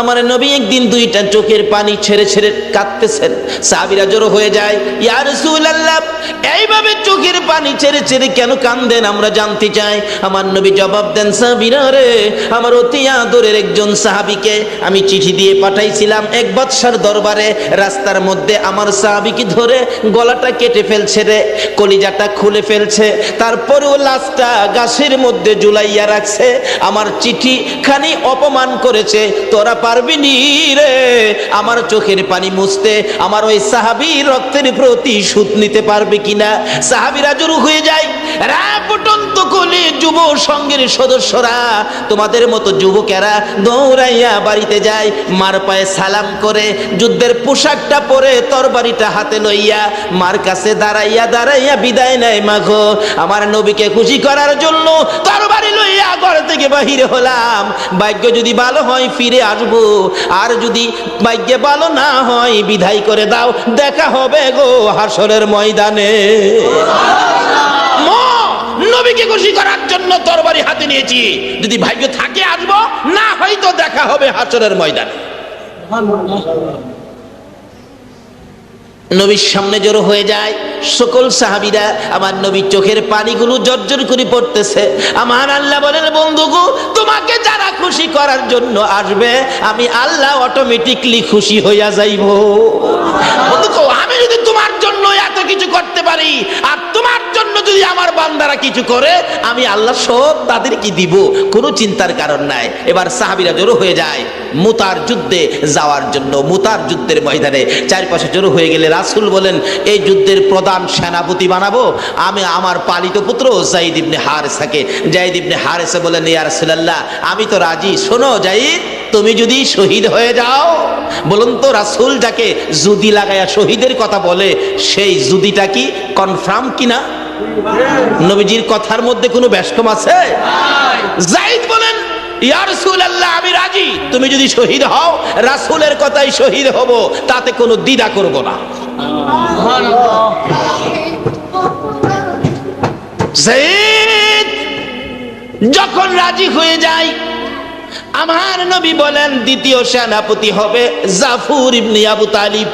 আমার নবী একদিন দুইটা চোখের পানি ছেড়ে ছেড়ে কাঁদতেছেন। সাহাবীরা জড়ো হয়ে যায়, ইয়া রাসূলুল্লাহ এইভাবে চোখের পানি ছেড়ে ছেড়ে কেন কাঁদেন আমরা জানতে চাই। আমার নবী জবাব দেন, সাহাবীরা রে, আমার অতি আদরের একজন সাহাবীকে আমি চিঠি দিয়ে পাঠাইছিলাম এক বাদশার দরবারে। রাস্তার মধ্যে আমার সাহাবীকে ধরে গলাটা কেটে ফেলছে রে, কলিজাটা খুলে ফেলছে, তারপরেও লাশটা গাছের মধ্যে ঝুলাইয়া রাখছে। আমার চিঠি খানি অপমান করেছে, তোরা পারবি নি রে আমার চোখের পানি মুছতে, আমার ওই সাহাবীর রক্তের প্রতিশোধ নিতে পারবে কিনা। সাহাবীরা জড়ো হয়ে যায়, রাপটন্ত কোলে যুব সংঘের সদস্যরা, তোমাদের মতো যুবকেরা দৌড়াইয়া বাড়িতে যায়, মার পায়ে সালাম করে যুদ্ধের পোশাকটা পরে তরবারিটা হাতে লইয়া মার কাছে দাঁড়াইয়া দাঁড়াইয়া বিদায় নেয়। মাগো, আমার নবীকে খুশি করার জন্য তরবারি লইয়া ঘর থেকে বাহির হলাম, ভাগ্য যদি ভালো হয় ফিরে আসবো, আর যদি ভাগ্যে ভালো না হয় বিদায় করে দাও, দেখা হবে গো হাসরের ময়দানে। নবীকে খুশি করার জন্য তরবারি হাতে নিয়েছি, যদি ভাগ্য থাকে আসবো, না হয়তো দেখা হবে হাসরের ময়দানে। নবীর সামনে জড়ো হয়ে যায় সকল সাহাবীরা, আমার নবীর চোখের পানিগুলো জর্জর করে পড়তেছে। আমার আল্লাহ বলেন, বন্ধুগো তোমাকে যারা খুশি করার জন্য আসবে আমি আল্লাহ অটোমেটিকলি খুশি হইয়া যাইব। বন্ধুগো, আমি যদি তোমার জন্য এত কিছু করতে পারি, আর তোমার জন্য যদি আমার বান্দারা কিছু করে, আমি আল্লাহ সব তাদেরকে দিব, কোনো চিন্তার কারণ নাই। এবার সাহাবীরা জড়ো হয়ে যায় মুতার যুদ্ধে যাওয়ার জন্য। মুতার যুদ্ধের ময়দানে চারপাশে জড়ো হয়ে গেলে রাসূল বলেন, এই যুদ্ধের প্রধান সেনাপতি বানাবো আমি আমার পালিত পুত্র যায়েদ ইবনে হারেসাকে। যায়েদ ইবনে হারেসা বলেন, ইয়া রাসূলুল্লাহ আমি তো রাজি। শোনো যায়েদ, তুমি যদি শহীদ হয়ে যাও, বলুন তো রাসূল যাকে জুদি লাগায়া শহীদের কথা বলে, সেই জুদিটা কি কনফার্ম কিনা? নবীজির কথার মধ্যে কোনো ব্যস্তম আছে? যায়েদ বলেন, ইয়া রাসূলুল্লাহ আমি রাজি, তুমি যদি শহীদ হও রাসূলের কথাই শহীদ হব, তাতে কোনো দ্বিধা করব না। যায়েদ যখন রাজি হয়ে যায়, আমার নবী বলেন দ্বিতীয় সেনাপতি হবে জাফর ইবনে আবু তালিব।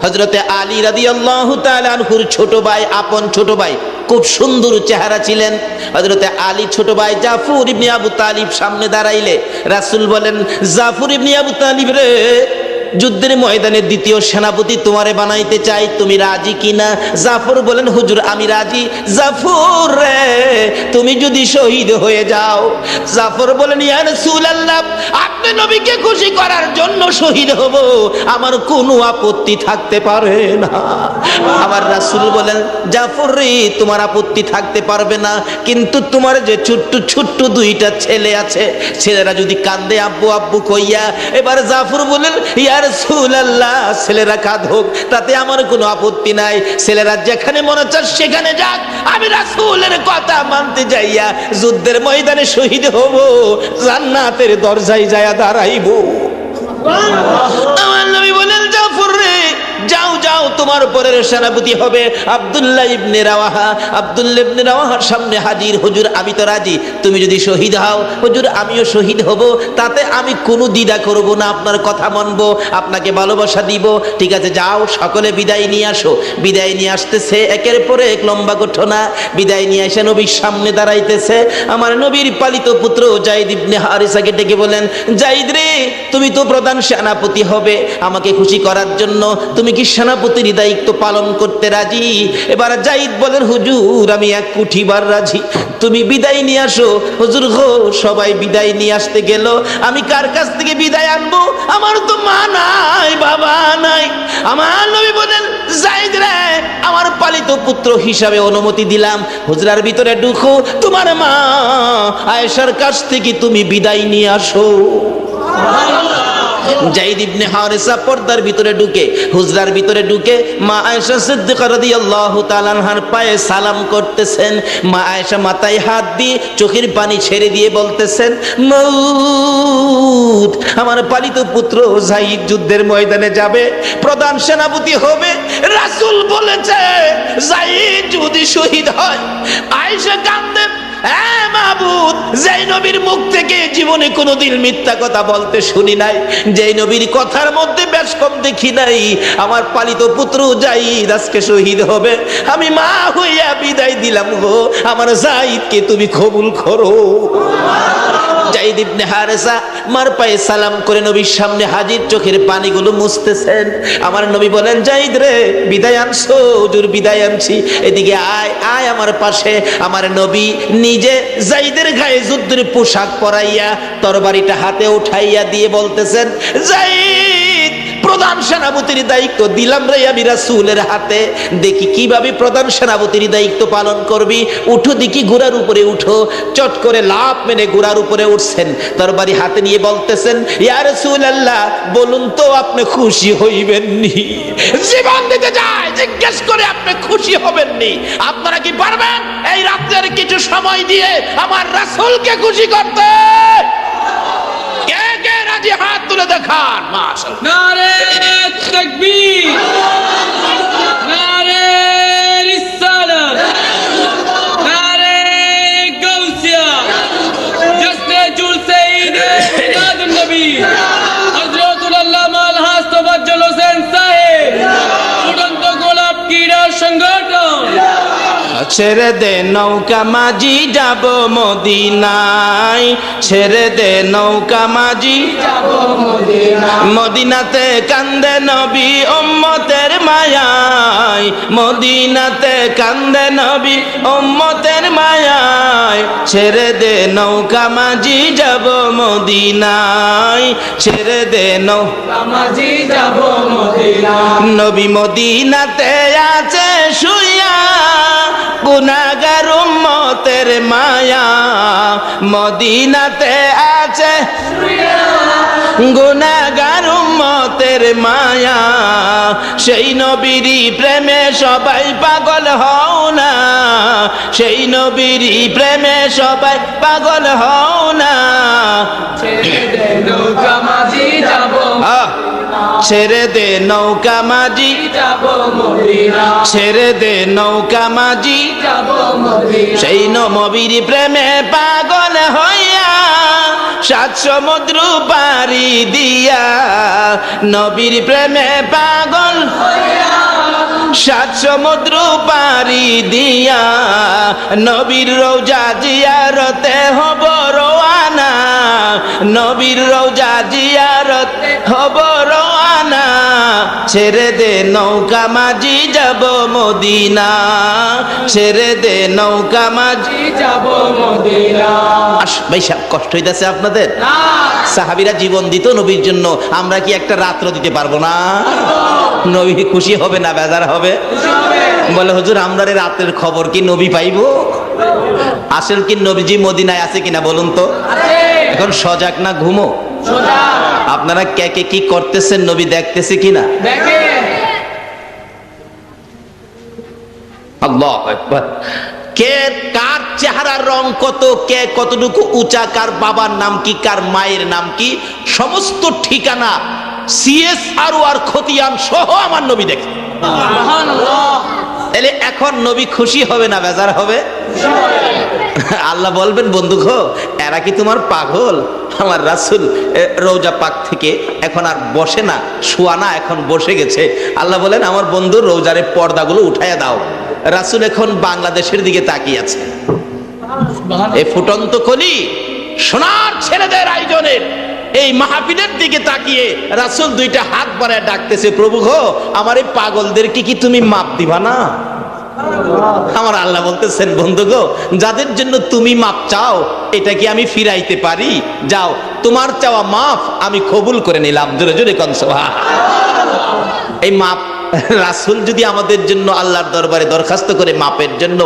হযরতে আলী রাদিয়াল্লাহু তাআলা আনহুর ছোট ভাই, আপন ছোট ভাই, খুব সুন্দর চেহারা ছিলেন। হযরতে আলী ছোট ভাই জাফর ইবনে আবু তালিব সামনে দাঁড়াইলে রাসূল বলেন, জাফর ইবনে আবু তালিব রে, যুদ্ধের ময়দানে দ্বিতীয় সেনাপতি তোমারে বানাইতে চাই, তুমি রাজি কিনা? জাফর বলেন, হুজুর আমি রাজি। জাফর রে, তুমি যদি শহীদ হয়ে যাও। জাফর বলেন, ইয়া রাসূলুল্লাহ আপনি নবীকে খুশি করার জন্য শহীদ হব, আমার কোনো আপত্তি থাকতে পারে না। আমার রাসূল বলেন, জাফর রে তোমার আপত্তি থাকতে পারবে না, কিন্তু তোমার যে ছোট্ট ছোট্ট দুইটা ছেলে আছে, ছেলেরা যদি কান্দে আব্বু আব্বু কইয়া। এবার জাফর বলেন, ইয়া রাসূলুল্লাহ ছেলেরা কাঁদুক, তাতে আমার কোনো আপত্তি নাই, ছেলেরা যেখানে মনে চায় সেখানে যাক, আমি রাসূলের কথা মানতে যাইয়া যুদ্ধের ময়দানে শহীদ হব, জান্নাতের দরজায় যায়া দাঁড়াইব। আমার নবী বলেন, জাফর রে যাও যাও, তোমার পরের সেনাপতি হবে আব্দুল্লাহ ইবনে রাওয়াহা। আব্দুল্লাহ ইবনে রাওয়াহার সামনে হাজির, হুজুর আমি তো রাজি, তুমি যদি শহীদ হও হুজুর আমিও শহীদ হব, তাতে আমি কোনো দ্বিধা করব না, আপনার কথা মানব, আপনাকে ভালোবাসা দিব। ঠিক আছে যাও, সকলে বিদায় নিয়ে আসো। বিদায় নিয়ে আসতেছে, একের পরে এক লম্বা ঘটনা। বিদায় নিয়ে এসে নবীর সামনে দাঁড়াইতেছে। আমার নবীর পালিত পুত্র যায়েদ ইবনে হারেসাকে ডেকে বলেন, যায়েদ রে তুমি তো প্রধান সেনাপতি হবে, আমাকে খুশি করার জন্য তুমি কি সেনাপতির দায়িত্ব পালন করতে রাজি? এবার যায়েদ বলেন, হুজুর আমি এক কুঠিবার রাজি, তুমি বিদায় নিয়ে আসো। হুজুর গো, সবাই বিদায় নিয়ে আসতে গেল, আমি কার কাছ থেকে বিদায় আনবো? আমার তো মা নাই, বাবা নাই। আমার নবী বলেন, যায়েদ রে আমার পালিত পুত্র হিসাবে অনুমতি দিলাম, হুজরার ভিতরে ঢুকো, তোমার মা আয়েশার কাছ থেকে তুমি বিদায় নিয়ে আসো। যায়েদ ইবনে হারেসা পর্দার ভিতরে ঢুকে, হুজরার ভিতরে ঢুকে মা আয়েশা সিদ্দিকা রাদিয়াল্লাহু তাআলা আনহার পায়ে সালাম করতেছেন। মা আয়েশা মাথায় হাত দিয়ে চোখের পানি ছেড়ে দিয়ে বলতেছেন, মউত আমার পালিত পুত্র যায়েদ যুদ্ধের ময়দানে যাবে, প্রধান সেনাপতি হবে। রাসূল বলেছে যায়েদ যদি শহীদ হয়। আয়েশা কাঁদেন, মাবুদ, যেই নবীর মুখ থেকে জীবনে কোনোদিন মিথ্যা কথা বলতে শুনি নাই, যেই নবীর কথার মধ্যে বেশ কম দেখি নাই, আমার পালিত পুত্র জাইদ আজকে শহীদ হবে, আমি মা হইয়া বিদায় দিলাম গো, আমার জাইদকে তুমি কবুল করো। জাইদ ইবনে হারেসা মার পায়ে সালাম করে নবীর সামনে হাজির, চোখের পানিগুলো মুছতেছেন। আমার নবী বলেন, জাইদ রে, বিদায় আনছো? হুজুর বিদায় আনছি। এদিকে আয় আয় আমার পাশে। আমার নবী নিজে জাইদের গায়ে যুদ্ধের পোশাক পরাইয়া তরবারিটা হাতে উঠাইয়া দিয়ে বলতেছেন, জাইদ, প্রধান সেনাপতির দায়িত্ব দিলাম রে আমি রাসূলের হাতে, দেখি কিভাবে প্রধান সেনাপতির দায়িত্ব পালন করবি। উঠো দেখি, ঘোড়ার উপরে উঠো। চট করে লাফ মেরে ঘোড়ার উপরে উঠছেন, তরবারি হাতে নিয়ে বলতেছেন, ইয়া রাসূলুল্লাহ, বলুন তো আপনি খুশি হইবেননি? জীবন দিতে যায় জিজ্ঞেস করে আপনি খুশি হবেননি? আপনারা কি পারবেন এই রাত্রের কিছু সময় দিয়ে আমার রাসূলকে খুশি করতে? কে কে রাজি হাত তুলে দেখান। মাশাআল্লাহ। নারে তাকবীর, নারে রিসালাত, নারে গাউসিয়া, জশ্নে জুলসে ঈদ মিলাদুন নবী হযরতুল আল্লামা আলহাজ তোফাজ্জল হোসেন সাহেব, উড়ন্ত গোলাপ ক্রীড়া সংগঠন। ছেড়ে দে নৌকা মাঝি যাব মদিনায়, ছেড়ে দে নৌকা মাঝি যাব মদিনায়, মদিনাতে কান্দে নবী উম্মতের মায়ায়, মদিনাতে কান্দে নবী উম্মতের মায়ায়, ছেড়ে দে নৌকা মাঝি যাব মদিনায়, ছেড়ে দে নৌকা মাঝি যাব মদিনায়। নবী মদিনাতে আছে শুইয়া, গুনাহগার উম্মতের মায়া, মদিনাতে আছে গুনাহগার উম্মতের মায়া, সেই নবীরই প্রেমে সবাই পাগল হও না, সেই নবীরই প্রেমে সবাই পাগল হও না। ছেড়ে দে নৌকা মাঝি যাব, ছেড়ে দে নৌকা মাঝি যাব মদিনা, ছেড়ে দে নৌকা মাঝি যাব মদিনা, সেই নবীর প্রেমে পাগল হইয়া সাত সমুদ্র পাড়ি দিয়া, নবীর প্রেমে পাগল হইয়া সাত সমুদ্র পাড়ি দিয়া, নবীর রওজা জিয়ারতে হব রওয়ানা, নবীর রওজা জিয়ারতে হব রওয়ানা, ছেড়ে দে নৌকা মাঝি যাব মদিনা, ছেড়ে দে নৌকা মাঝি যাব মদিনা। ভাই সাহেব, কষ্ট হইতাছে আপনাদের? সাহাবীরা জীবন দিত নবীর জন্য, আমরা কি একটা রাত্র দিতে পারবো না? নবী খুশি হবে না বেজার হবে? বলে, হুজুর আমরা রাতের খবর কি নবী পাইবো? আসল কি নবীজি মদিনায় আছে কিনা বলুন তো? এখন সজাগ না ঘুমো? আপনারা কে কে কি করতেছেন নবী দেখতেছে কিনা? আল্লাহু আকবার। কে কার চেহারার রং কত, কে কতটুকু উঁচা, কার বাবার নাম কি, কার মায়ের নাম কি, সমস্ত ঠিকানা CSR খতিয়ান সহ আমার নবী দেখে। তাহলে এখন নবী খুশি হবে না বেজার হবে? আল্লাহ বলবেন, বন্ধু গো, এরা কি তোমার পাগল? আমার রাসূল রওজা পাক থেকে এখন আর বসে না, শোয়া না, এখন বসে গেছে। আল্লাহ বলেন, আমার বন্ধুর রওজারে পর্দাগুলো উঠাইয়া দাও। রাসূল এখন বাংলাদেশের দিকে তাকিয়ে আছে। এই ফুটন্ত কলি সোনার ছেলেদের আয়োজনের এই মাহফিলের দিকে তাকিয়ে রাসূল দুইটা হাত বাড়ায় ডাকতেছে, প্রভু গো, আমার এই পাগলদেরকে কি তুমি মাপ দিবা না? আমার আল্লাহ বলতেছেন, বন্ধু গো, যাদের জন্য তুমি মাপ চাও এটা কি আমি ফিরাইতে পারি? যাও, তোমার চাওয়া মাফ আমি কবুল করে নিলাম। জোরে জোরে কোন সুবহানাল্লাহ। এই মাপ রাসূল যদি আমাদের জন্য আল্লাহর দরবারে দরখাস্ত করে মাপের জন্য,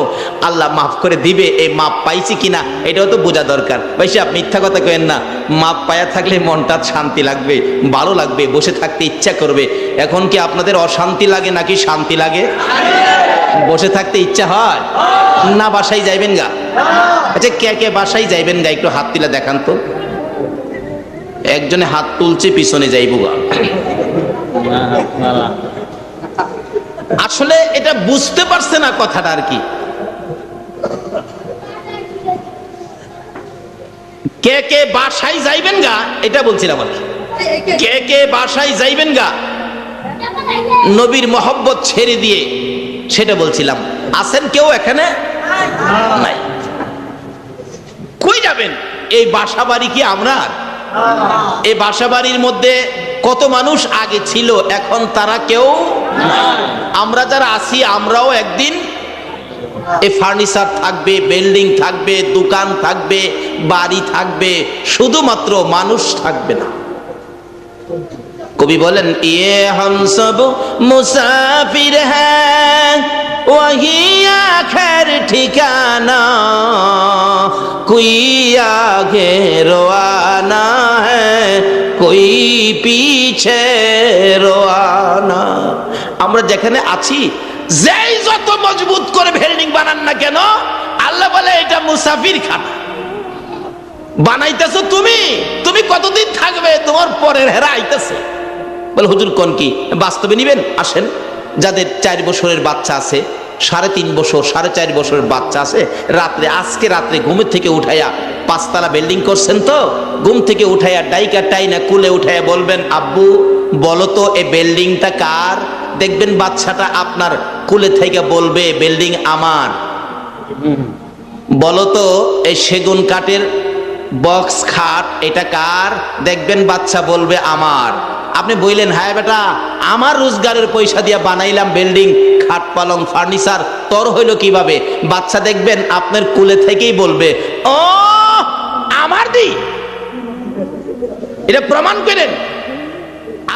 আল্লাহ মাফ করে দিবে। এই মাপ পাইছি কিনা এটাও তো বোঝা দরকার। ভাই সাহেব, মিথ্যা কথা কইেন না। মাপ পায়া থাকলে মনটা শান্তি লাগবে, ভালো লাগবে, বসে থাকতে ইচ্ছা করবে। এখন কি আপনাদের অশান্তি লাগে নাকি শান্তি লাগে? বসে থাকতে ইচ্ছা হয় না? বাসায় যাইবেন গা? আচ্ছা, কে কে বাসায় যাইবেন গা একটু হাত তুলে দেখান তো। একজনে হাত তুলছে, পিছনে যাইব গা। আসলে এটা বুঝতে পারছে না কথাটা আর কি। কে কে বাসায় যাইবেন গা, এটা বলছিলাম আর কি। কে কে বাসায় যাইবেন গা নবীর মহব্বত ছেড়ে দিয়ে, সেটা বলছিলাম। আছেন কেউ এখানে? নাই। কই যাবেন? এই বাসা বাড়ি কি আমরা? এই বাসা বাড়ির মধ্যে কত মানুষ আগে ছিল, এখন তারা কেউ নাই। আমরা যারা আছি আমরাও একদিন এই ফার্নিচার থাকবে, বিল্ডিং থাকবে, দোকান থাকবে, বাড়ি থাকবে, শুধুমাত্র মানুষ থাকবে না। কবি বলেন, ইয়ে হম সব মুসাফির হ্যাঁ ওহি আখের ঠিকানা, কোই আগে রোয়ানা হ্যাঁ কোই পিছে রোয়ানা। আমরা যেখানে আছি, যেই যত মজবুত করে বিল্ডিং বানান না কেন, আল্লাহ বলে এটা মুসাফির খানা। বানাইতেছো তুমি, তুমি কতদিন থাকবে? তোমার পরের হেরা আইতেছে। বলে হুজুর কোন কি বাস্তবে নিবেন? আসেন, যাদের 4 বছরের বাচ্চা আছে, 3.5 বছর 4.5 বছরের বাচ্চা আছে, রাত্রে আজকে রাত্রে ঘুমের থেকে উঠাইয়া, 5 তলা বিল্ডিং করছেন তো, ঘুম থেকে উঠাইয়া ডাইকা টাইনা কুলে উঠাইয়া বলবেন, আব্বু বলো তো এই বিল্ডিংটা কার? দেখবেন বাচ্চাটা আপনার কুলে থেকে বলবে বিল্ডিং আমার। বলো তো এই সেগুন কাঠের বক্স খাট এটা কার? দেখবেন বাচ্চা বলবে আমার। আপনি বললেন, হ্যাঁ বেটা আমার রোজগারের পয়সা দিয়ে বানাইলাম বিল্ডিং, খাট পালং ফার্নিচার, তোর হইলো কিভাবে? বাচ্চা দেখবেন আপনার কুলে থেকেই বলবে, ও আমার দি। এটা প্রমাণ করেন।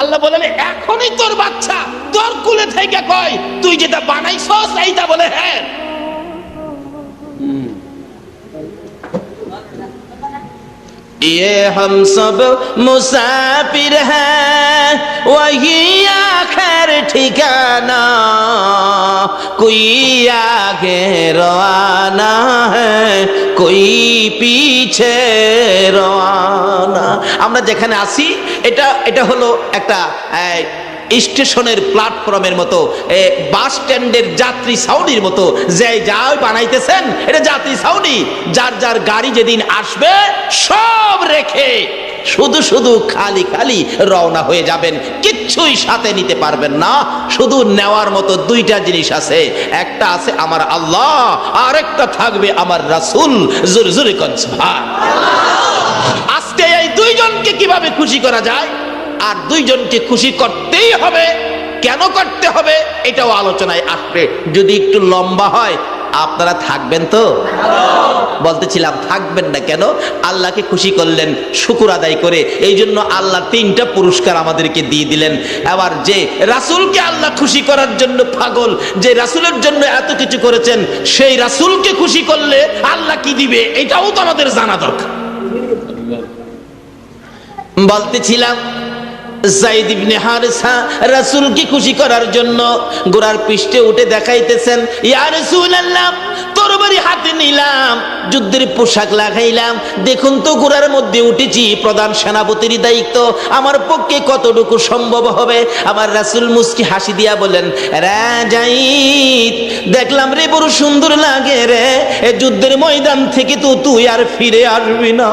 আল্লাহ বলেন, এখনই তোর বাচ্চা তোর কুলে থেকে কয় তুই যেটা বানাইছস এইটা, বলে হ্যাঁ। ये हम सब मुसाफिर हैं वही आखिर ठिकाना, कोई आगे रवाना है कोई पीछे रवाना। আমরা যেখানে আছি এটা হলো একটা স্টেশনের প্ল্যাটফর্মের মতো, বাস স্ট্যান্ডের যাত্রী ছাউনির মতো। যে যাও বানাইতেছেন এটা যাত্রী ছাউনি। যার যার গাড়ি যেদিন আসবে সব রেখে শুধু শুধু খালি খালি রওনা হয়ে যাবেন, কিচ্ছুই সাথে নিতে পারবেন না। শুধু নেওয়ার মতো 2টা জিনিস আছে, একটা আছে আমার আল্লাহ, আর একটা থাকবে আমার রাসূল। জোরে জোরে কোন সুবহানাল্লাহ। আজকে এই 2 জনকে কিভাবে খুশি করা যায়, আর 2 জনকে খুশি করতেই হবে। কেন করতে হবে এটাও আলোচনায় আসবে। যদি একটু লম্বা হয়, আপনারা থাকবেন তো? বলতেছিলাম থাকবেন না কেন? আল্লাহকে খুশি করলেন শুকর আদায় করে, এই জন্য আল্লাহ 3টা পুরস্কার আমাদেরকে দিয়ে দিলেন। আবার যে রাসূলকে আল্লাহ খুশি করার জন্য পাগল, যে রাসূলের জন্য এত কিছু করেছেন, সেই রাসূলকে খুশি করলে আল্লাহ কি দিবে এটাও তো আমাদের জানা দরকার। বলতেছিলাম যায়েদ ইবনে হারেসা রাসূলকে খুশি করার জন্য ঘোড়ার পৃষ্ঠে উঠে দেখাইতেছেন, ইয়া রাসূলুল্লাহ তরবারি হাতে নিলাম, যুদ্ধের পোশাক লাগাইলাম, দেখুন তো ঘোড়ার মধ্যে উঠেছি, প্রধান সেনাপতির দায়িত্ব, আমার পক্ষে কতটুকু সম্ভব হবে? আমার রাসূল মুস্কি হাসি দিয়া বলেন, রে যায়েদ দেখলাম রে বড় সুন্দর লাগে রে, এই যুদ্ধের ময়দান থেকে তো তুই আর ফিরে আসবি না।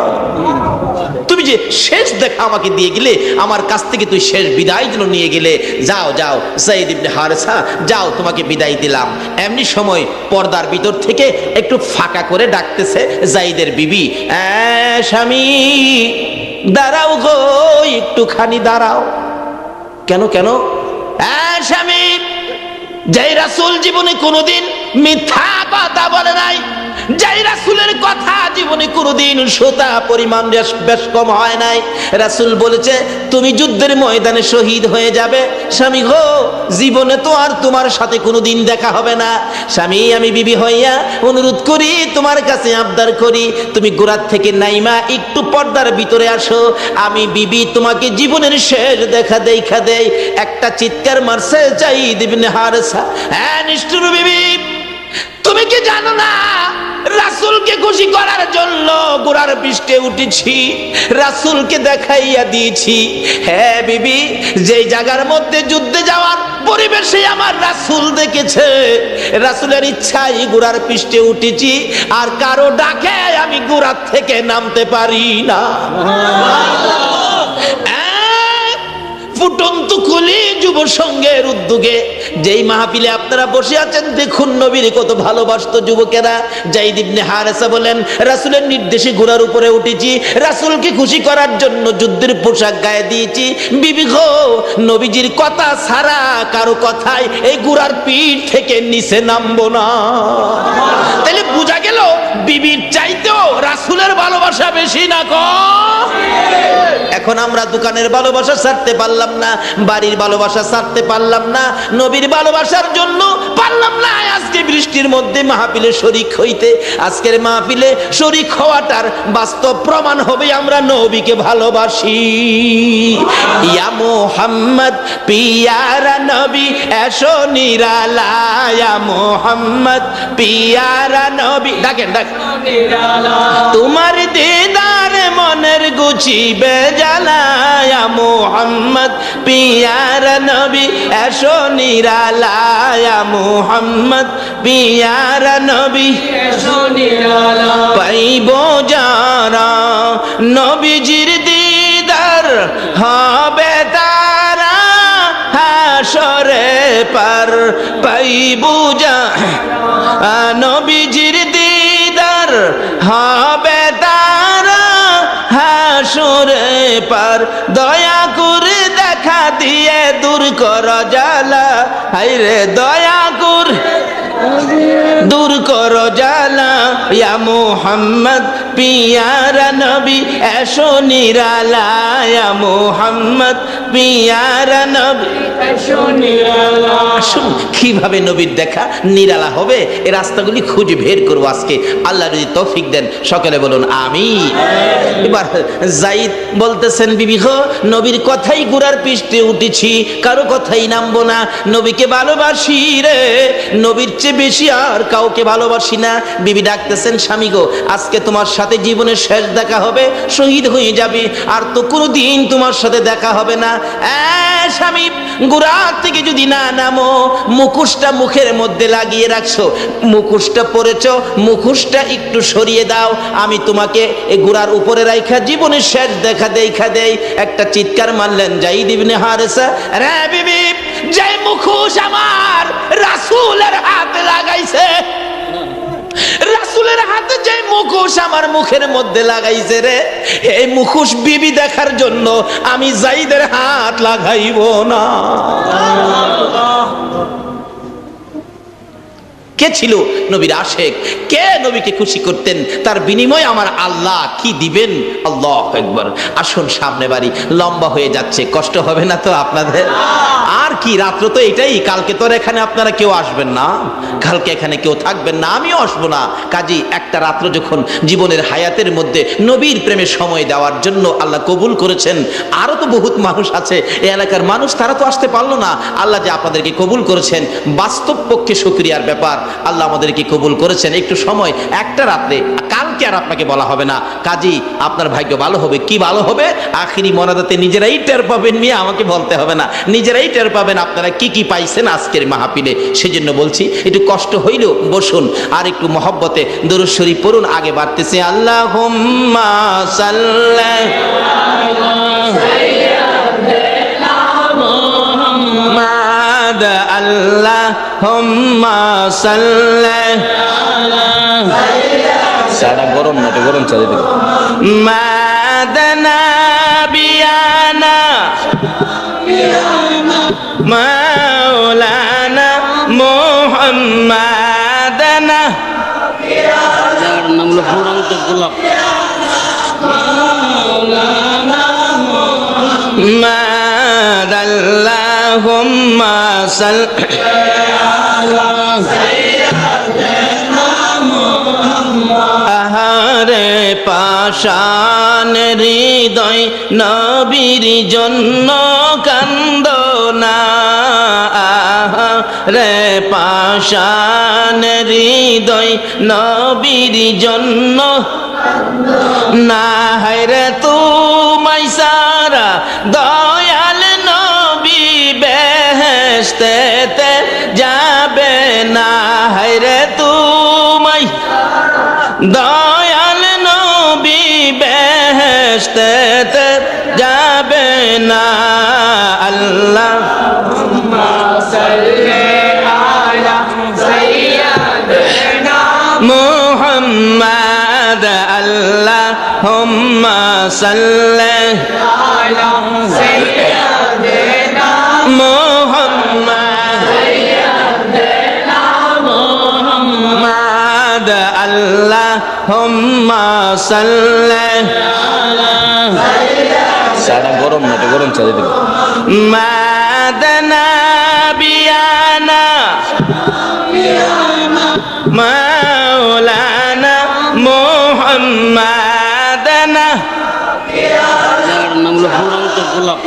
তুমি যে শেষ দেখা আমাকে দিয়ে গেলে, আমার কাছ থেকে তুই শেষ বিদায় যেন নিয়ে গেলে, যাও যাও যায়েদ ইবনে হারেসা যাও, তোমাকে বিদায় দিলাম। এমনি সময় পর্দার ভিতর থেকে একটু ফাঁকা করে ডাকতেছে যায়েদের বিবি, স্বামী দাঁড়াও গো, একটুখানি দাঁড়াও। কেন কেন? স্বামী, যেই রাসূল জীবনে কোনোদিন মিথ্যা কথা বলে নাই, যেই রাসূলের কথা জীবনে কোনোদিন সোতা পরিমাণ বেশ কম হয় নাই, রাসূল বলেছে তুমি যুদ্ধের ময়দানে শহীদ হয়ে যাবে। স্বামী গো, জীবনে তো আর তোমার সাথে কোনোদিন দেখা হবে না। স্বামী, আমি বিবি হইয়া অনুরোধ করি, তোমার কাছে আবদার করি, তুমি গোরার থেকে নাইমা একটু পর্দার ভিতরে আসো, আমি বিবি তোমাকে জীবনের শেষ দেখা দেই। একটা চিৎকার মারছে যায়েদ ইবনে হারেসা, নিষ্ঠুর বিবি, তুমি কি জানো না রাসূলকে খুশি করার জন্য ঘোড়ার পৃষ্ঠে উঠেছি, রাসূলকে দেখাইয়া দিয়েছি। হ্যাঁ বিবি, যেই জায়গার মধ্যে যুদ্ধে যাওয়ার পরিবেশে আমার রাসূল দেখেছে, রাসূলের ইচ্ছাই ঘোড়ার পৃষ্ঠে উঠেছি, আর কারো ডাকে আমি ঘোড়ার থেকে নামতে পারি না। ফুটন্ত কুলি যুব সংঘের উদ্যোগে যেই মাহফিলে আপনারা বসে আছেন, দেখুন নবীর কত ভালোবাসতো যুবকেরা। যায়েদ ইবনে হারেসা বলেন, রাসূলের নির্দেশে ঘোড়ার উপরে উঠেছি, রাসূলকে খুশি করার জন্য যুদ্ধের পোশাক গায়ে দিয়েছি। বিবি গো, নবীজির কথা ছাড়া কারো কথায় এই ঘোড়ার পিঠ থেকে নিচে নামবো না। তাহলে বোঝা গেল বিবির চাইতেও রাসূলের ভালোবাসা বেশি না কম? এখন আমরা দোকানের ভালোবাসা ছাড়তে পারলাম না, বাড়ির ভালোবাসা ছাড়তে পারলাম না, নবীর ভালোবাসার জন্য পারলাম না আজকে বৃষ্টির মধ্যে মাহফিলে শরীক হইতে। আজকের মাহফিলে শরীক হওয়াটার বাস্তব প্রমাণ হবে আমরা নবীকে ভালোবাসি। ইয়া মুহাম্মদ পিয়ারা নবী এসো নিরালা, ইয়া মুহাম্মদ পিয়ারা নবী, ডাকেন ডাকেন, তোমার দিদার মনের গুছিবে জ্বালা, ইয়া মুহাম্মদ পিয়ারা নবী এসো নিরালা, ইয়া মুহাম্মদ পিয়ারা নবী এসো নিরালা। পাইব যারা নবীজির দিদার হবে তারা হাসরে পার, পাইব যারা নবীজির দিদার হবে তারা হাসরে পার। দয়া করে দেখা দিয়ে দূর কর জ্বালা, হায়রে দয়া করে দূর কর জ্বালা, ইয়া মুহাম্মদ পিয়ারা নবী এসো নিরালা, ইয়া মুহাম্মদ পিয়ারা নবী এসো নিরালা। আসুন কিভাবে নবীর দেখা নিরালা হবে এই রাস্তাগুলি খুঁজে বের করবো আজকে, আল্লাহ যদি তৌফিক দেন। সকলে বলুন আমিন। এবার যায়েদ বলতেছেন, বিবি গো, নবীর কথাই ঘোড়ার পৃষ্ঠে উঠেছি, কারো কথাই নামবো না। নবীকে ভালোবাসি রে, নবীর চেয়ে বেশি আর কাউকে ভালোবাসি না। বিবি ডাকতেছেন, স্বামী গো, আজকে তোমার সাথে জীবনের শেষ দেখা হবে, শহীদ হয়ে যাবে, আর তো কোনোদিন তোমার সাথে দেখা হবে না। স্বামী, ঘোড়ার থেকে যদি না নামো, মুখোশটা মুখের মধ্যে লাগিয়ে রাখছো, মুখোশটা পরেছ, মুখোশটা একটু সরিয়ে দাও, আমি তোমাকে এই ঘোড়ার উপরে রাইখা জীবনের শেষ দেখা দেই। একটা চিৎকার মারলেন যায়েদ ইবনে হারেসা, রে বিবি, যে মুখোশ আমার রাসূলের হাতে লাগাইছে, রাসূলের হাতে যে মুখোশ আমার মুখের মধ্যে লাগাইছে রে, এই মুখোশ বিবি দেখার জন্য আমি যায়েদের হাত লাগাইব না। কে ছিল নবীর আশেক? কে নবীকে খুশি করতেন? তার বিনিময়ে আমার আল্লাহ কি দিবেন? আল্লাহু আকবার। আসুন সামনে বাড়ি, লম্বা হয়ে যাচ্ছে, কষ্ট হবে না তো আপনাদের? আর কি, রাত্র তো এটাই, কালকে তো এখানে আপনারা কেউ আসবেন না, কালকে এখানে কেউ থাকবেন না, আমিও আসবো না। কাজী একটা রাত্র যখন জীবনের হায়াতের মধ্যে নবীর প্রেমে সময় দেওয়ার জন্য আল্লাহ কবুল করেছেন, আরো তো বহুত মানুষ আছে এই এলাকার মানুষ, তারা তো আসতে পারলো না। আল্লাহ যে আপনাদেরকে কবুল করেছেন, বাস্তব পক্ষে শুকরিয়ার ব্যাপার। আল্লাহ আমাদেরকে কবুল করেছেন। একটু সময়, একটা রাত্রে, কালকে আর আপনাকে বলা হবে না। কাজী আপনার ভাগ্য ভালো হবে। কি ভালো হবে? আখিরি মনাদাতে নিজেরাই টের পাবেন, মিয়া আমাকে বলতে হবে না, নিজেরাই টের পাবেন আপনারা কি কি পাইছেন আজকের মাহফিলে। সেজন্য বলছি, একটু কষ্ট হইলেও বসুন, আর একটু মহব্বতে দরুদ শরীফ পড়ুন। আগে বাড়তেছে আল্লাহুম্মা সাল্লি আল্লাহুম্মা সাল্লি সাদা গরম না, গরম চা দিতে মাদানা বিয়ানা মাওলানা মুহাম্মাদানা, যার নাম হলো পুরান্ত গোলাপ, মাদাল্লাহুম্মা সাল্লি আহারে পাষাণ হৃদয় নবীর জন্য কান্দনা, রে পাষাণ হৃদয় নবীর জন্য না হায় রে তোমায় সারা দয়াল নবী বেহেশতেতে যাবে না হায় রে তোমায় দয়াল নবী বেহেশতেতে যাবে না আল্লাহ মুহাম্মদ আল্লাহুম্মা সাল্লি আলা সাইয়্যিদিনা মুহাম্মদ আল্লাহুম্মা সাল্লি আলা সাদা গরম না গরম চা দিতে মাদনা বিয়ানা মাওলানা মুহাম্মাদানা যার নাম হলো পুরান্ত গোলাপ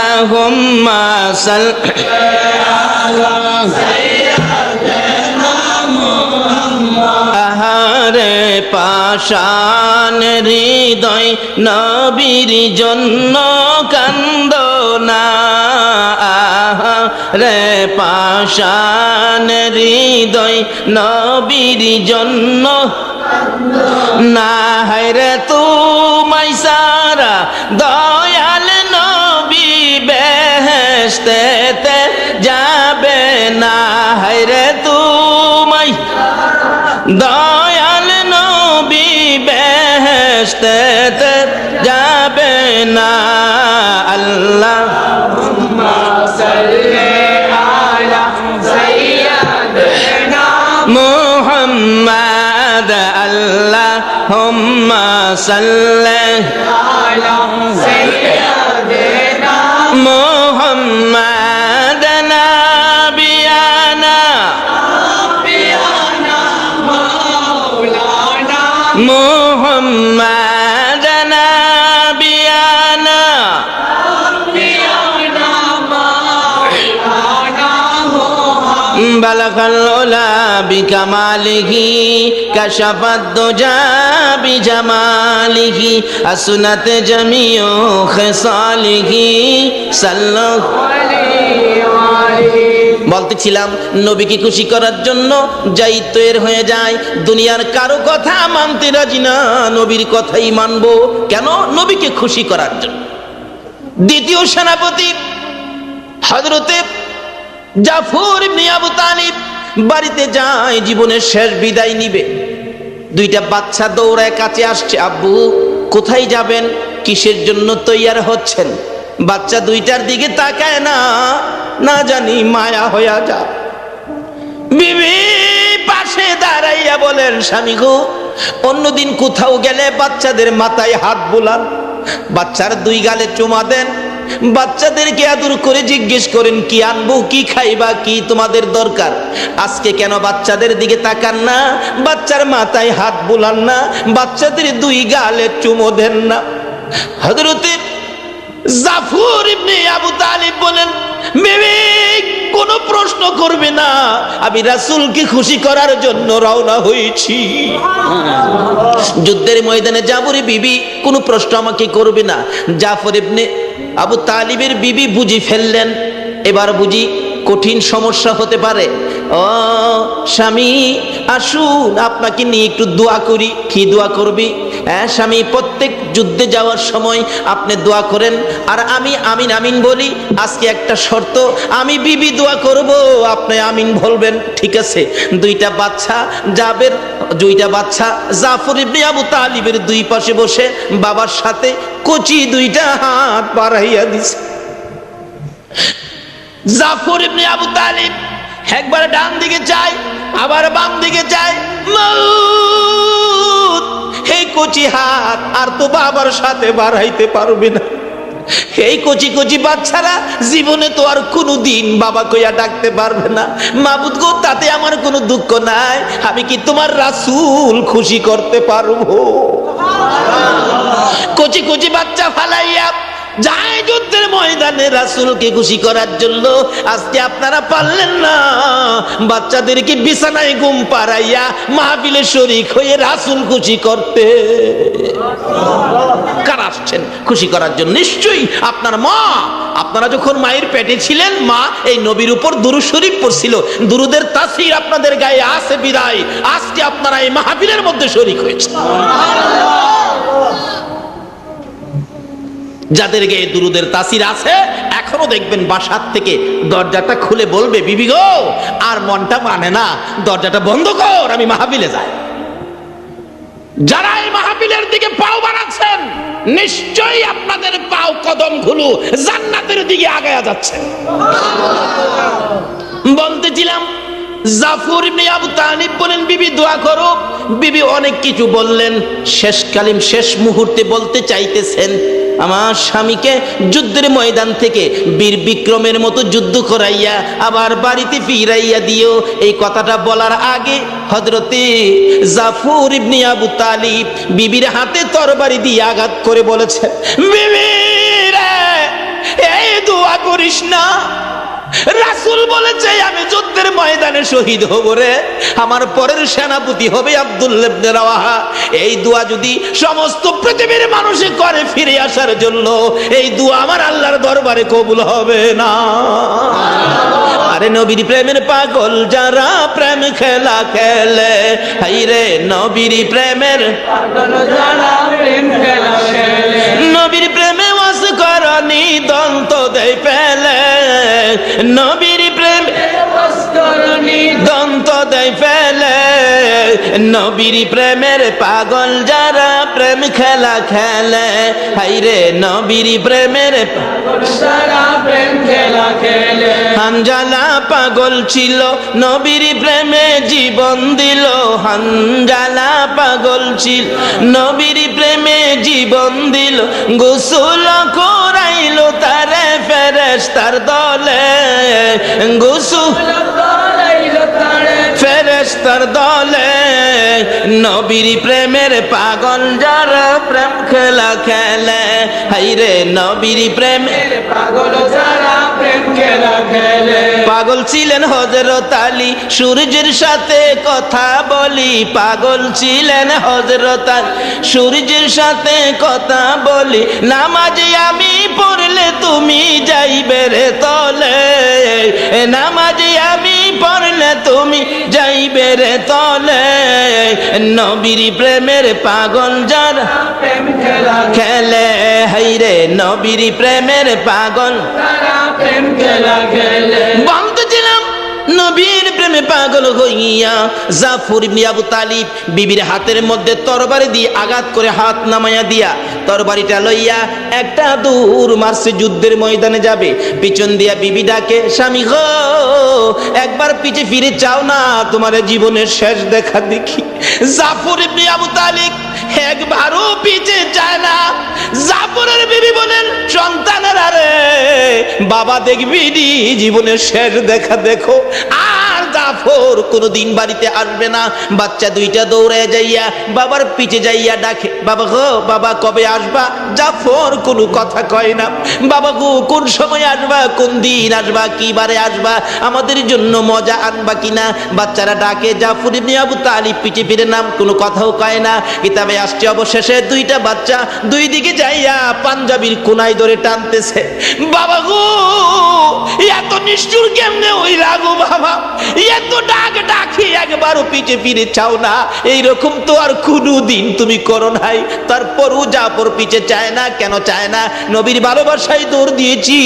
মাদাল্লাহুম্মা সাল্লি আলা সাইয়্যিদিনা মুহাম্মদ আহারে পাষাণ হৃদয় নবীর জন্য কান্দনা রে পাষাণ হৃদয় নবীর জন্য না হায় রে তোমায় সারা দয়াল নবী বেহেশতেতে যাবে না হায় রে তোমায় দয়াল নবী বেহেশতেতে যাবে না আল্লাহ মুহাম্মদ আল্লাহুম্মা সাল্লি আলা সাইয়্যিদিনা মুহাম্মদ নাবিয়ানা মাওলানা মুহাম্মদ নাবিয়ানা বালাগাল উলা বিকামালিহি কাশাফাদ দুজা বিজামালিহি আসনাত জামিউ খিসালিহি সাল্লাল্লাহু আলাইহি বলতেছিলাম নবীকে খুশি করার জন্য যাই তৈরি হয়ে যায় দুনিয়ার কারো কথা মানতে রাজি না নবীর কথাই মানবো কেন নবীকে খুশি করার জন্য দ্বিতীয় সেনাপতি হযরতে জাফর ইবনে আবু তালিব বাড়িতে যায় জীবনের শেষ বিদায় নিবে দুইটা বাচ্চা দৌড়ায় কাছে আসছে আব্বু কোথায় যাবেন কিসের জন্য তৈয়ার হচ্ছেন বাচ্চা দুইটার দিকে তাকায় না না জানি মায়া হইয়া যা বিবি পাশে দাঁড়াইয়া বলেন স্বামী গো অন্যদিন কোথাও গেলে বাচ্চাদের মাথায় হাত বুলান বাচ্চার দুই গালে চুমা দেন বাচ্চাদেরকে আদর করে জিজ্ঞেস করেন কি আনবো কি খাইবা কি তোমাদের দরকার আজকে কেন বাচ্চাদের দিকে তাকান না বাচ্চার মাথায় হাত বুলান না বাচ্চাদের দুই গালে চুমো দেন না হযরতে জাফর ইবনে আবু তালিব বলেন বিবি কোনো প্রশ্ন করবে না আমি রাসূলকে খুশি করার জন্য রওনা হয়েছি যুদ্ধের ময়দানে যাবরে বিবি কোনো প্রশ্ন আমাকে করবে না জাফর ইবনে আবু তালিবের বিবি বুঝি ফেললেন এবার বুঝি কঠিন সমস্যা হতে পারে ও স্বামী আসুন আপনাকে নিয়ে একটু দোয়া করি কি দোয়া করবি হ্যাঁ স্বামী প্রত্যেক যুদ্ধে যাওয়ার সময় আপনি দোয়া করেন আর আমি আমিন আমিন বলি আজকে একটা শর্ত আমি বিবি দোয়া করব আপনি আমিন বলবেন ঠিক আছে দুইটা বাচ্চা জাফর ইবনে আবু তালিবের দুই পাশে বসে বাবার সাথে কচি দুইটা হাত বাড়াইয়া দিছে জাফর ইবনে আবু তালিব একবার ডান দিকে চায় আবার বাম দিকে চায় মউত এই কচি হাত আর তো বাবার সাথে বাড়াইতে পারবে না এই কচি কচি বাচ্চারা জীবনে তো আর কোনোদিন বাবা কইয়া ডাকতে পারবে না মাবুদ গো তাতে আমার কোনো দুঃখ নাই আমি কি তোমার রাসূল খুশি করতে পারবো কচি কচি বাচ্চা ফালাইয়া যায় যুদ্ধের ময়দানে রাসূলকে খুশি করার জন্য। আজকে আপনারা পারলেন না বাচ্চাদেরকে বিছানায় ঘুম পাড়াইয়া মাহফিলে শরীক হয়ে রাসূল খুশি করতে। কারা আসছেন খুশি করার জন্য? নিশ্চয়ই আপনার মা। আপনারা যখন মায়ের পেটে ছিলেন মা এই নবীর উপর দুরূদ শরীফ পড়ছিল, দুরুদের তাসীর আপনাদের গায়ে আছে বিদায় আজকে আপনারা এই মাহফিলের মধ্যে শরীক হয়েছে। যাদের গায়ে দুরুদের তাসির আছে এখনো দেখবেন বাসার থেকে দরজাটা খুলে বলবে, বিবি গো আর মনটা মানে না, দরজাটা বন্ধ কর, আমি মাহফিলে যাই। যারা এই মাহফিলের দিকে পাও বাড়াচ্ছেন নিশ্চয়ই আপনাদের পাও কদম গুলো জান্নাতের দিকে আগায়া যাচ্ছে। বলতেছিলাম জাফর ইবনে আবু তালিব বলেন, বিবি দোয়া করো। বিবি অনেক কিছু বললেন, শেষকালীন শেষ মুহূর্তে বলতে চাইতেছেন, আমার স্বামীকে যুদ্ধের ময়দান থেকে বীর বিক্রমের মতো যুদ্ধ করাইয়া আবার বাড়িতে ফিরাইয়া দিও। এই কথাটা বলার আগে হযরতে জাফর ইবনে আবু তালিব বিবির হাতে তরবারি দিয়ে আঘাত করে বলেছে, বিবি রে এই দোয়া করিস না, রাসূল বলেছে আমি যুদ্ধের ময়দানে শহীদ হব রে, আমার পরের সেনাপতি হবে আব্দুল্লাহ ইবনে রাওয়াহা। এই দোয়া যদি সমস্ত পৃথিবীর মানুষে করে ফিরে আসার জন্য, এই দোয়া আমার আল্লাহর দরবারে কবুল হবে না। আরে নবীর প্রেমের পাগল যারা প্রেম খেলা খেলে, হাইরে নবীর প্রেমের পাগল যারা প্রেম খেলা খেলে, নবীর প্রেমে ওয়াস করনি দন্ত দেই ফেলে, নবীর প্রেমে ওয়াস করনি দন্ত দেই ফেলে, নবীর প্রেমের পাগল যারা প্রেম খেলা খেলে, হাইরে নবীর প্রেমের পাগল যারা প্রেম খেলা খেলে। হানজালা পাগল ছিল নবীর প্রেমে জীবন দিল, হানজালা পাগল ছিল নবীর প্রেমে জীবন দিল, গোসল করাইলো তারে ফেরেশতার দলে, গোসল করাইলো তারে ফেরেশতার দলে, নবীর প্রেমের পাগল যারা প্রেম খেলা খেলে, হাইরে নবীর প্রেমের পাগল যারা প্রেম খেলা খেলে। পাগল ছিলেন হযরত আলী, সূর্যের সাথে কথা বলি, পাগল ছিলেন হযরত আলী, সূর্যের সাথে কথা বলি, নামাজে আমি পড়লে তুমি যাইবে রে তলে, নামাজে আমি পড়লে তুমি যাইবে রে তলে, নবীর প্রেমের পাগল যারা প্রেম খেলা খেলে, হাইরে নবীর প্রেমের পাগল যারা প্রেম খেলা খেলে। বলতেছিলাম নবীর প্রেমে পাগল হইয়া জাফর ইবনে আবু তালিব বিবির হাতের মধ্যে তরবারি দিয়ে আঘাত করে হাত নামাইয়া দিয়া তরবারিটা লইয়া একটা দৌড় মারছে, যুদ্ধের ময়দানে যাবে। পিছন দিয়া বিবি ডাকে, স্বামী গো একবার পিছে ফিরে চাও না, তোমার জীবনের শেষ দেখা দেখি। জাফর ইবনে আবু তালিব একবারও পিছে চায় না। জাফরের বিবি বলেন, সন্তানেরা রে বাবা দেখবি জীবনের শেষ দেখা দেখো। আর জাফর কোনদিন বাড়িতে আসবে না। বাচ্চা দুইটা দৌড়ে যাইয়া বাবার পিছে যাইয়া ডাকে, বাবা গো বাবা কবে আসবা? জাফর কোনো কথা কয় না। বাবা গো কোন সময় আসবা, কোন দিন আসবা, কি বারে আসবা, আমাদের জন্য মজা আনবা কিনা? বাচ্চারা ডাকে, জাফর ইবনে আবু তালিব পিছে ফিরে নাম, কোনো কথাও কয় না। কিতাবে আসছে অবশেষে দুইটা বাচ্চা দুই দিকে যাইয়া পাঞ্জাবির কোনায় ধরে টানতেছে। বাবা গো এত নিষ্ঠুর কেমনে হইলা গো বাবা, এত ডাক ডাকি একবারও পিছে ফিরে চাও না, এইরকম তো আর কোনদিন তুমি করো নাই। তারপরও জাফর পিছে চায় না। কেন চায় না? নবীর ভালোবাসায় দৌড় দিয়েছি।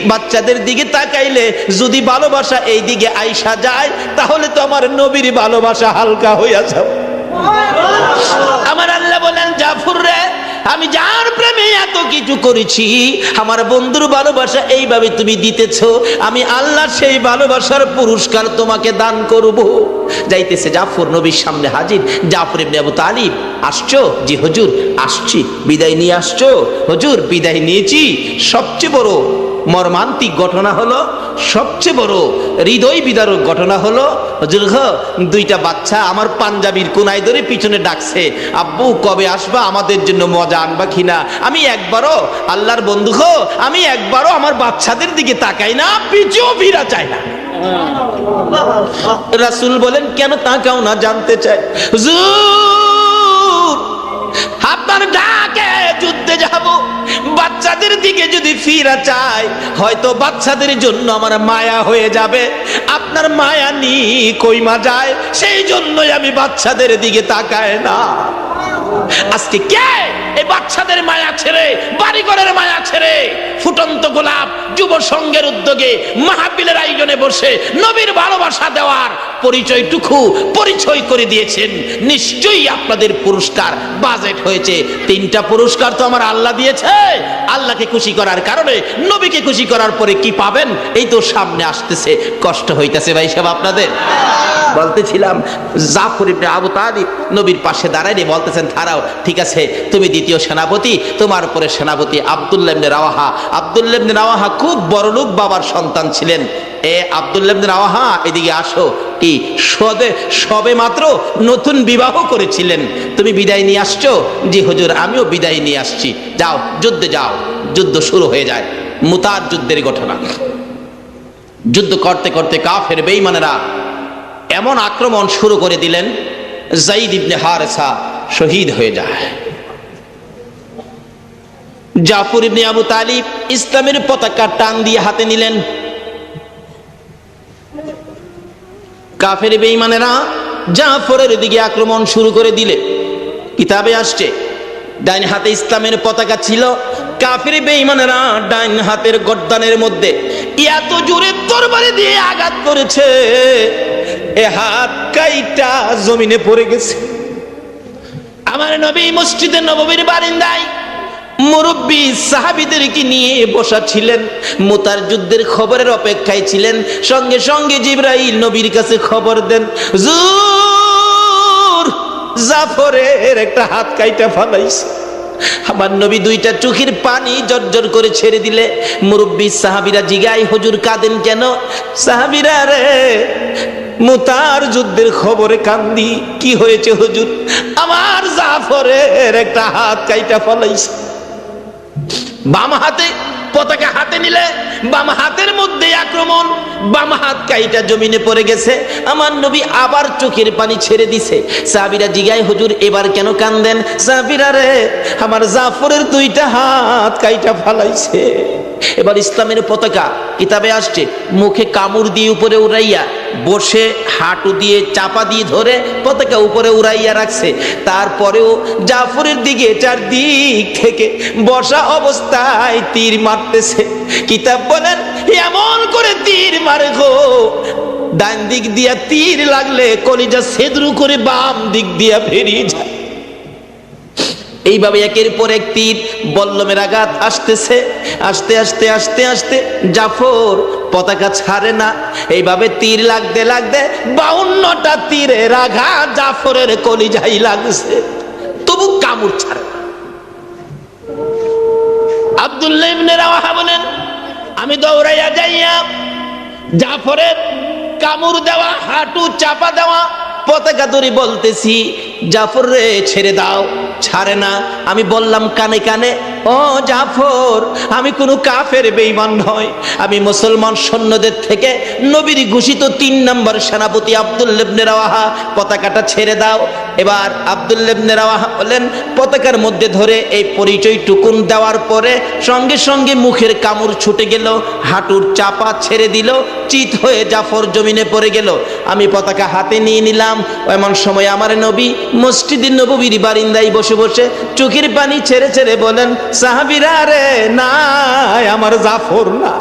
বাচ্চাদের দিকে তাকাইলে যদি ভালোবাসা এই দিকে আইসা যায় তাহলে তো আমার নবীর ভালোবাসা হালকা হইয়া যাবে। আমার আল্লাহ বলেন, জাফর রে আমি যার প্রেমে এত কিছু করেছি, আমার বন্ধুর ভালোবাসা এইভাবে তুমি দিতেছো, আমি আল্লাহ সেই ভালোবাসার পুরস্কার তোমাকে দান করব। যাইতেছে জাফর নবীর সামনে হাজির। জাফর ইবনে আবু তালিব, আসছো? জি হুজুর আসছি। বিদায় নিয়ে আসছো? হুজুর বিদায় নিয়েছি। সবচেয়ে বড় মর্মান্তিক ঘটনা হলো, সবচেয়ে বড় হৃদয় বিদারক ঘটনা হলো, হুজুর গো, দুইটা বাচ্চা আমার পাঞ্জাবির কোনায় ধরে পিছনে ডাকছে, আব্বু কবে আসবা, আমাদের জন্য মজা আনবা কিনা। আমি একবারও, আল্লাহর বন্ধু গো, আমি একবারও আমার বাচ্চাদের দিকে তাকাই না, পিছু ফিরা চাই না। রাসূল বলেন, কেন তাকাও না, জানতে চাই। হুজুর, আপনার ডাকে যুদ্ধে যাব, বাচ্চাদের দিকে যদি ফিরা চাই, হয়তো বাচ্চাদের জন্য আমার মায়া হয়ে যাবে। আপনার মায়া নি কইমা যায়, সেই জন্যই আমি বাচ্চাদের দিকে তাকায় না। আজকে কে এই বাচ্চাদের মায়া ছেড়ে, বাড়িঘরের মায়া ছেড়ে, ফুটন্ত গোলাপ যুব সংঘের উদ্যোগে মাহফিলের আয়োজনে বসে নবীর ভালোবাসা দেওয়ার পরিচয় করে দিয়েছেন? নিশ্চয়ই আপনাদের পুরস্কার বাজেট হয়েছে। 3টা পুরস্কার তো আমার আল্লাহ দিয়েছে। আল্লাহকে খুশি করার কারণে, নবীকে খুশি করার পরে কি পাবেন, এই তো সামনে আসতেছে। কষ্ট হইতেছে ভাই সাহেব আপনাদের। বলতেছিলাম, জাফর ইবনে আবু তালিব নবীর পাশে দাঁড়াইনি, বলতেছেন, দাঁড়াও, ঠিক আছে, তুমি দ্বিতীয় সেনাপতি, তোমার উপরে সেনাপতি আব্দুল্লাহ ইবনে রাওয়াহা। আব্দুল্লাহ ইবনে রাওয়াহা খুব বড়লোক বাবার সন্তান ছিলেন। এ আব্দুল্লাহ ইবনে রাওয়াহা, এদিকে আসো। কি সবে মাত্র নতুন বিবাহ করেছিলেন, তুমি বিদায় নিয়ে আসছো? জি হুজুর, আমিও বিদায় নিয়ে আসছি। যাও, যুদ্ধে যাও। যুদ্ধ শুরু হয়ে যায়। মুতার যুদ্ধের ঘটনা। যুদ্ধ করতে করতে কাফের বেঈমানেরা এমন আক্রমণ শুরু করে দিলেন, যায়েদ ইবনে হারেসা শহীদ হয়ে যায়। জাফর ইবনে আবু তালিব ইসলামের পতাকা টান দিয়ে হাতে নিলেন। কাফের বেঈমানেরা জাফরের দিকে আক্রমণ শুরু করে দিলে, কিতাবে আসছে ডাইন হাতে ইসলামের পতাকা ছিল, কাফের বেঈমানেরা ডাইন হাতের গর্দানের মধ্যে এত জোরে তরবারি দিয়ে আঘাত করেছে, এ হাত কাইটা জমিনে পড়ে গেছে। আমার নবী মসজিদে নববীর বারান্দায় মুরব্বী সাহাবীদেরকে নিয়ে বসা ছিলেন, মুতার যুদ্ধের খবরের অপেক্ষায় ছিলেন। সঙ্গে সঙ্গে জিবরাইল নবীর কাছে খবর দেন, হুজুর, জাফরের একটা হাত কাইটা ফালাইছে। আমার নবী 2টা চোখের পানি জর্জর করে ছেড়ে দিলে মুরব্বী সাহাবীরা জিগায়, হুজুর কাঁদেন কেন? সাহাবীরা, রে মুতার যুদ্ধের খবরে কান্দি। কি হয়েছে হুজুর? আমার জাফরের একটা হাত কাইটা ফলাইছে। বাম হাতে পতাকা হাতে নিলে বাম হাতের মধ্যে আক্রমণ, বাম হাত কাইটা জমিনে পড়ে গেছে। আমার নবী আবার চোখের পানি ছেড়ে দিছে। সাহাবীরা জিগায়, হুজুর এবার কেন কান্দেন? সাহাবীরা, রে আমার জাফরের 2টা হাত কাইটা ফালাইছে। এবার ইসলামের পতাকা, কিতাবে আসছে, মুখে কামড় দিয়ে উপরে উড়াইয়া বসে হাঁটু দিয়ে চাপা দিয়ে ধরে পতাকা উপরে উড়াইয়া রাখছে। তারপরেও জাফরের দিকে চারদিক থেকে বসা অবস্থায় তীর মারতেছে। কিতাব বলেন, এমন করে তীর মারে গো, ডান দিক দিয়া তীর লাগলে কলিজা ছেদ্রু করে বাম দিক দিয়া বেরিয়ে যায়। এইভাবে একের পর এক তীর বল্লমের আঘাত আসতেছে। আস্তে আস্তে আস্তে আস্তে জাফর পতাকা ছাড়ে না। এইভাবে তীর লাগতে লাগতে 52টা তীরের আঘাত জাফরের কলিজায় লাগছে, তবু কামড় ছাড়ে না। আব্দুল্লাহ ইবনে রাওয়াহা বলেন, আমি দৌড়াইয়া যাইয়া জাফরের কামড় দেওয়া, হাঁটু চাপা দেওয়া পতাকা ধরে বলতেছি, জাফর রে ছেড়ে দাও, ছাড়ে না। আমি বললাম কানে কানে, ও জাফর, আমি কোনো কাফের বেঈমান নয়, আমি মুসলমান সৈন্যদের থেকে নবীর ঘোষিত 3 নম্বর সেনাপতি আব্দুল্লাহ ইবনে রাওয়াহা, পতাকাটা ছেড়ে দাও। এবার আব্দুল্লাহ ইবনে রাওয়াহা বলেন, পতাকার মধ্যে ধরে এই পরিচয় টুকুন দেওয়ার পরে সঙ্গে সঙ্গে মুখের কামড় ছুটে গেল, হাঁটুর চাপা ছেড়ে দিল, চিত হয়ে জাফর জমিনে পড়ে গেল। আমি পতাকা হাতে নিয়ে নিলাম। এমন সময় আমার নবী মসজিদে নববীর বারান্দায় বসে বসে চোখের পানি ছেড়ে ছেড়ে বলেন, সাহাবীরা, রে নাই আমার জাফর না।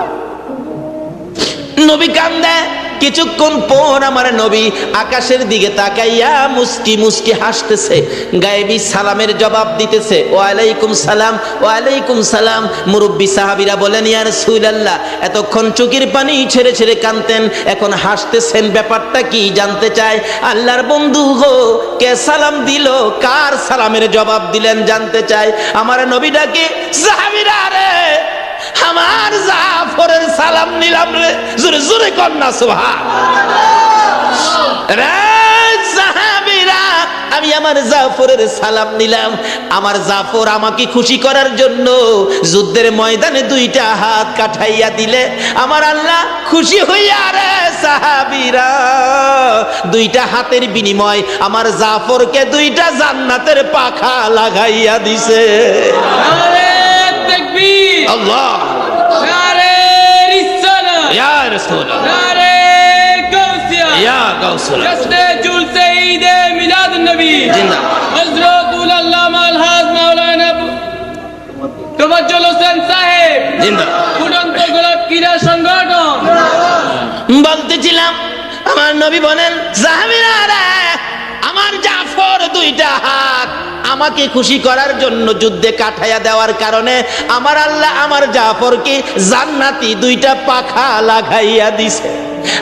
নবী কান্দে। কিছুক্ষণ পর আমার নবী আকাশের দিকে তাকাইয়া মুস্কি মুস্কি হাসতেছে, গায়েবী সালামের জবাব দিতেছে, ওয়ালাইকুম সালাম, ওয়ালাইকুম সালাম। মুরব্বী সাহাবীরা বলেন, ইয়া রাসূলুল্লাহ, এতক্ষণ চোখের পানি ছেড়ে ছেড়ে কাঁদতেন, এখন হাসতেছেন, ব্যাপারটা কি জানতে চায়। আল্লাহর বন্ধু গো, কে সালাম দিল, কার সালামের জবাব দিলেন জানতে চায়। আমার নবী ডাকে, সাহাবীরা, রে আমার জাফরের সালাম নিলাম রে, জোরে জোরে কন্যা সুবহানাল্লাহ। রে সাহাবীরা, আমি আমার জাফরের সালাম নিলাম। আমার জাফর আমাকে খুশি করার জন্য যুদ্ধের ময়দানে দুইটা হাত কাঠাইয়া দিলে আমার আল্লাহ খুশি হইয়া রে সাহাবীরা দুইটা হাতের বিনিময় আমার জাফরকে দুইটা জান্নাতের পাখা লাগাইয়া দিছে। নারে তাকবীর, আল্লাহ, নারে রিসালাত, ইয়া রাসূলুল্লাহ, নারে গাউসিয়া, ইয়া গাউসুল জশ্নে জুলসে ঈদে মিলাদুন নবী, জিন্দাবাদ। হযরতুল আল্লামা আলহাজ মাওলানা তোফাজ্জল হোসেন সাহেব জিন্দাবাদ। ফুটন্ত গোলাপ ক্রীড়া সংগঠন। বলতেছিলাম আমার নবী বলেন, সাহাবীরা রে, আমার জাফর দুইটা হাত আমাকে খুশি করার জন্য যুদ্ধে কাঠাইয়া দেওয়ার কারণে আমার আল্লাহ আমার জাফরকে জান্নাতি দুইটা পাখা লাগাইয়া দিছে।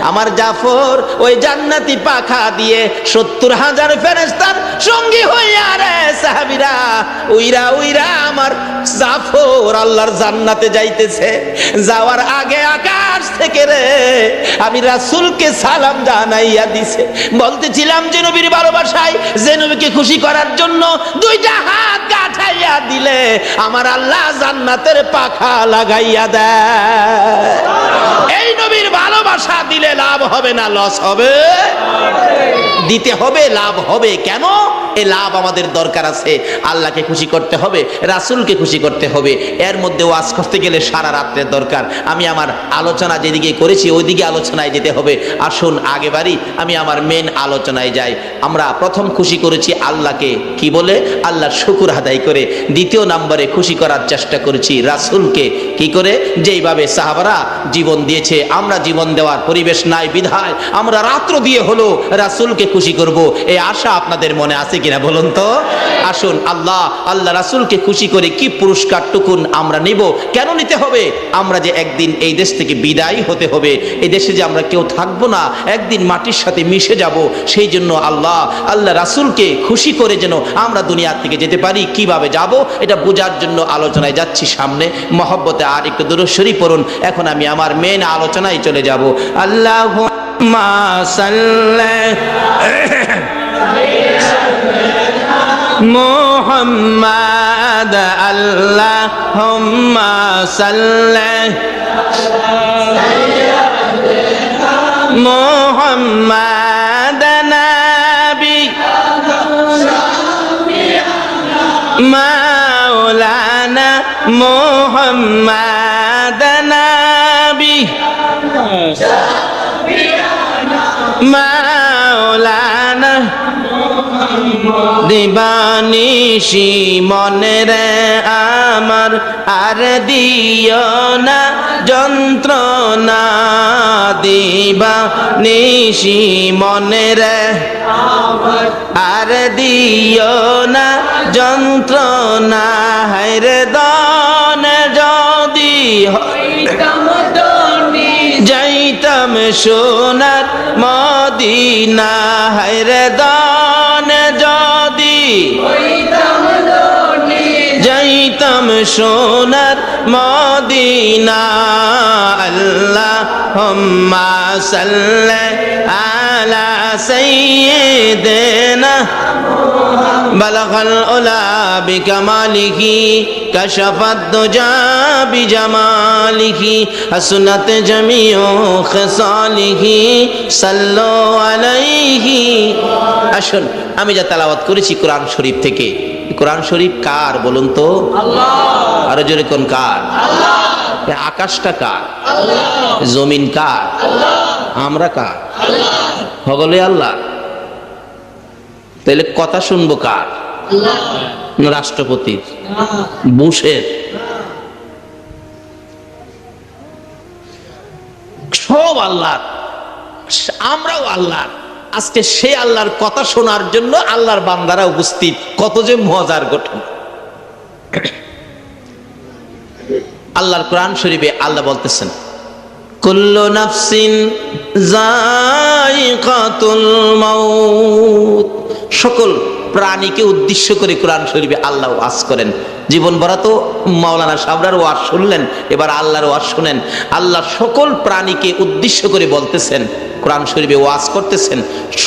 আমার জাফর ওই জান্নাতি পাখা দিয়ে 70,000 ফেরেশতার সঙ্গী হইয়া রে সাহাবীরা উইরা উইরা আমার জাফর আল্লাহর জান্নাতে যাইতেছে। যাওয়ার আগে আকাশ থেকে রে আমি রাসূলকে সালাম জানাইয়া দিছে। বলতেছিলাম যে নবীর ভালোবাসায়, যে নবীকে খুশি করার জন্য দুইটা হাত কাঠাইয়া দিলে আমার আল্লাহ জান্নাতের পাখা লাগাইয়া দেয়। এই নবীর ভালোবাসা দিলে লাভ হবে না লস হবে? দিতে হবে, লাভ হবে। কেন? এই লাভ আমাদের দরকার আছে। আল্লাহকে খুশি করতে হবে, রাসূলকে খুশি করতে হবে। এর মধ্যে ওয়াজ করতে গেলে সারা রাত্রের দরকার। আমি আমার আলোচনা যেদিকে করেছি ওইদিকে আলোচনায় যেতে হবে। আসুন আগে বাড়ি, আমি আমার মেন আলোচনায় যাই। আমরা প্রথম খুশি করেছি আল্লাহকে, কি বলে? আল্লাহর শুকর আদায় করে। দ্বিতীয় নম্বরে খুশি করার চেষ্টা করেছি রাসূলকে, কি করে? যেইভাবে সাহাবারা জীবন দিয়েছে, আমরা জীবন দেওয়ার পরিবেশ নাই বিধায় আমরা রাত্র দিয়ে হলো রাসূলকে খুশি করব। এই আশা আপনাদের মনে আছে কিনা বলুন তো? আসুন আল্লাহ রাসূলকে খুশি করে কি পুরস্কার টুকুন আমরা নিব। কেন নিতে হবে? আমরা যে একদিন এই দেশ থেকে বিদায় হতে হবে, এই দেশে যে আমরা কেউ থাকবো না, একদিন মাটির সাথে মিশে যাব। সেই জন্য আল্লাহ রাসূলকে খুশি করে যেন আমরা দুনিয়া থেকে যেতে পারি। কিভাবে যাব এটা বোঝার জন্য আলোচনায় যাচ্ছি সামনে। মহব্বতে আর একটু দুরূদ শরীফ পড়ুন। এখন আমি আমার মেন আলোচনায় চলে যাব। আল্লাহুম্মা সাল্লি মুহাম্মাদ, আল্লাহুম্মা সাল্লি মুহাম্মাদ নবী মাওলানা মুহাম্মাদ নবী মাওলানা দিবানিশি মনে রে আমার আর দিও না যন্ত্রণা, দিবানিশি মনে রে আর দিও না যন্ত্রণা, হায়রে দন যদি যাইতাম সোনার মদিনা, হায়রে দন যদি যাইতাম সোনার মদিনা। আল্লাহুম্মা সাল্লি আলা সাইয়্যিদিনা বালাগাল উলা বিকামালিহি কাশাফাদ দুজা বিজামালিহি হাসনাত জামিউ খিসালিহি সাল্লু আলাইহি। আসুন আমি যা তেলাওয়াত করেছি কোরআন শরীফ থেকে, কোরআন শরীফ কার বলুন তো? আল্লাহ। আরো জোরে কোন কার? আল্লাহ। আকাশটা কার? আল্লাহ। জমিন কার? আল্লাহ। আমরা কার? আল্লাহ। সকলে আল্লাহ। তাহলে কথা শুনবো কার? আল্লাহ। রাষ্ট্রপতির? বুশের? সব আল্লাহ, আমরাও আল্লাহ। আজকে সে আল্লাহর কথা শোনার জন্য আল্লাহর বান্দারা উপস্থিত। কত যে মজার ঘটনা। আল্লাহর কোরআন শরীফে আল্লাহ বলতেছেন, কুল্লু নাফসিন যায়িকাতুল মাউত, সকল প্রাণীকে উদ্দেশ্য করে কোরআন শরীফে আল্লাহ ওয়াজ করেন। জীবন ভরা তো মাওলানা সাবরার ওয়াজ শুনলেন, এবার আল্লাহর ওয়াজ শুনেন। আল্লাহ সকল প্রাণীকে উদ্দেশ্য করে বলতেছেন, কোরআন শরীফে ওয়াজ করতেছেন,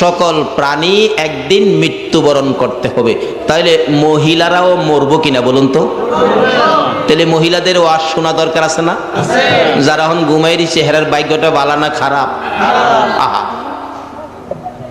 সকল প্রাণী একদিন মৃত্যুবরণ করতে হবে। তাহলে মহিলারাও মরবো কিনা বলুন তো? তাহলে মহিলাদের ওয়াজ শোনা দরকার আছে না? যারা এখন ঘুমাইরি চেহারার ভাগ্যটা ভালো না খারাপ? আহা,